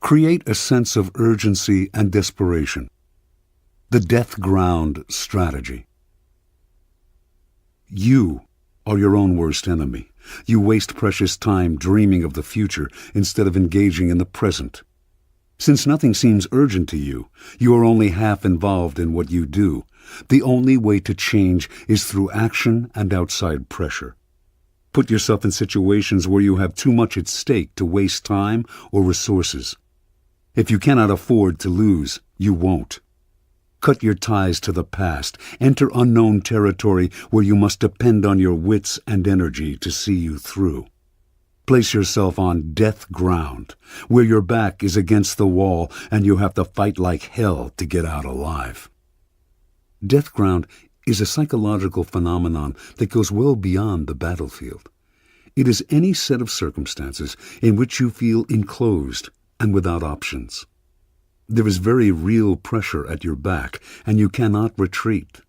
Create a sense of urgency and desperation. The death ground strategy. You are your own worst enemy. You waste precious time dreaming of the future instead of engaging in the present. Since nothing seems urgent to you, you are only half involved in what you do. The only way to change is through action and outside pressure. Put yourself in situations where you have too much at stake to waste time or resources. If you cannot afford to lose, you won't. Cut your ties to the past. Enter unknown territory where you must depend on your wits and energy to see you through. Place yourself on death ground, where your back is against the wall and you have to fight like hell to get out alive. Death ground is a psychological phenomenon that goes well beyond the battlefield. It is any set of circumstances in which you feel enclosed and without options. There is very real pressure at your back, and you cannot retreat.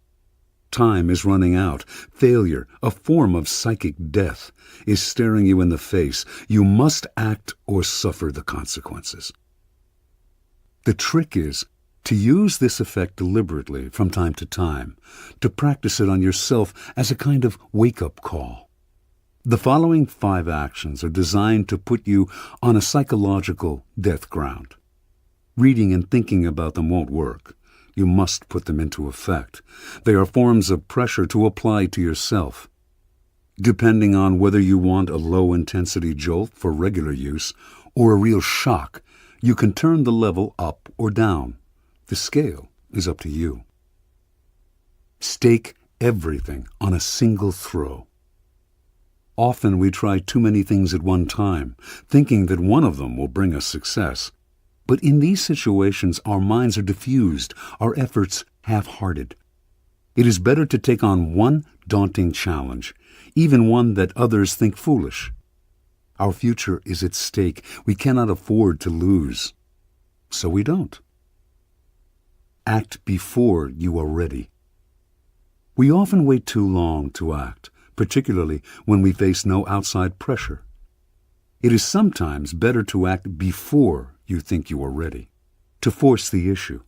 Time is running out. Failure, a form of psychic death, is staring you in the face. You must act or suffer the consequences. The trick is to use this effect deliberately from time to time, to practice it on yourself as a kind of wake-up call. The following 5 actions are designed to put you on a psychological death ground. Reading and thinking about them won't work. You must put them into effect. They are forms of pressure to apply to yourself. Depending on whether you want a low-intensity jolt for regular use or a real shock, you can turn the level up or down. The scale is up to you. Stake everything on a single throw. Often we try too many things at one time, thinking that one of them will bring us success. But in these situations, our minds are diffused, our efforts half-hearted. It is better to take on one daunting challenge, even one that others think foolish. Our future is at stake. We cannot afford to lose. So we don't. Act before you are ready. We often wait too long to act, particularly when we face no outside pressure. It is sometimes better to act before you think you are ready, to force the issue.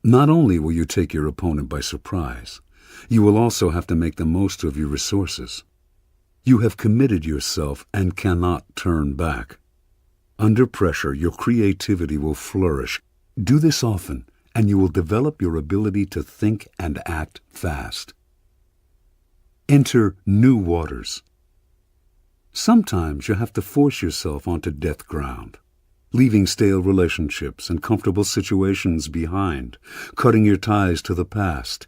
Not only will you take your opponent by surprise, you will also have to make the most of your resources. You have committed yourself and cannot turn back. Under pressure, your creativity will flourish. Do this often, and you will develop your ability to think and act fast. Enter new waters. Sometimes you have to force yourself onto death ground, leaving stale relationships and comfortable situations behind, cutting your ties to the past.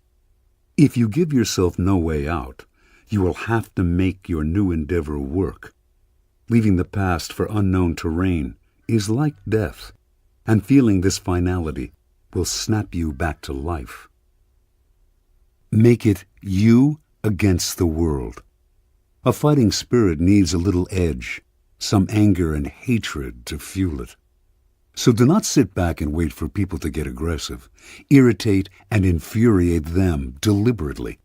If you give yourself no way out, you will have to make your new endeavor work. Leaving the past for unknown terrain is like death, and feeling this finality will snap you back to life. Make it you against the world. A fighting spirit needs a little edge, some anger and hatred to fuel it. So do not sit back and wait for people to get aggressive. Irritate and infuriate them deliberately.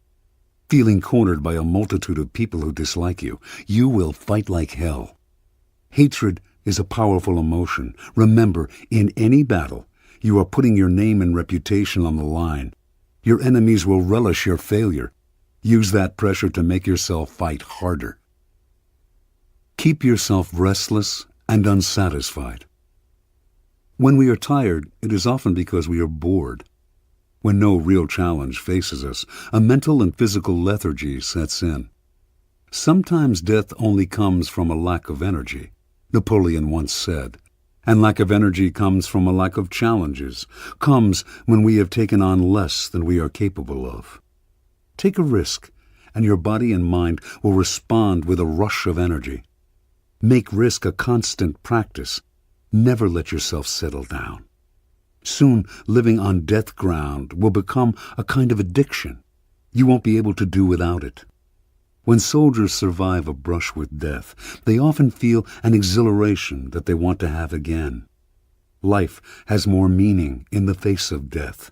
Feeling cornered by a multitude of people who dislike you, you will fight like hell. Hatred is a powerful emotion. Remember, in any battle, you are putting your name and reputation on the line. Your enemies will relish your failure. Use that pressure to make yourself fight harder. Keep yourself restless and unsatisfied. When we are tired, it is often because we are bored. When no real challenge faces us, a mental and physical lethargy sets in. Sometimes death only comes from a lack of energy, Napoleon once said. And lack of energy comes from a lack of challenges, comes when we have taken on less than we are capable of. Take a risk, and your body and mind will respond with a rush of energy. Make risk a constant practice. Never let yourself settle down. Soon, living on death ground will become a kind of addiction. You won't be able to do without it. When soldiers survive a brush with death, they often feel an exhilaration that they want to have again. Life has more meaning in the face of death.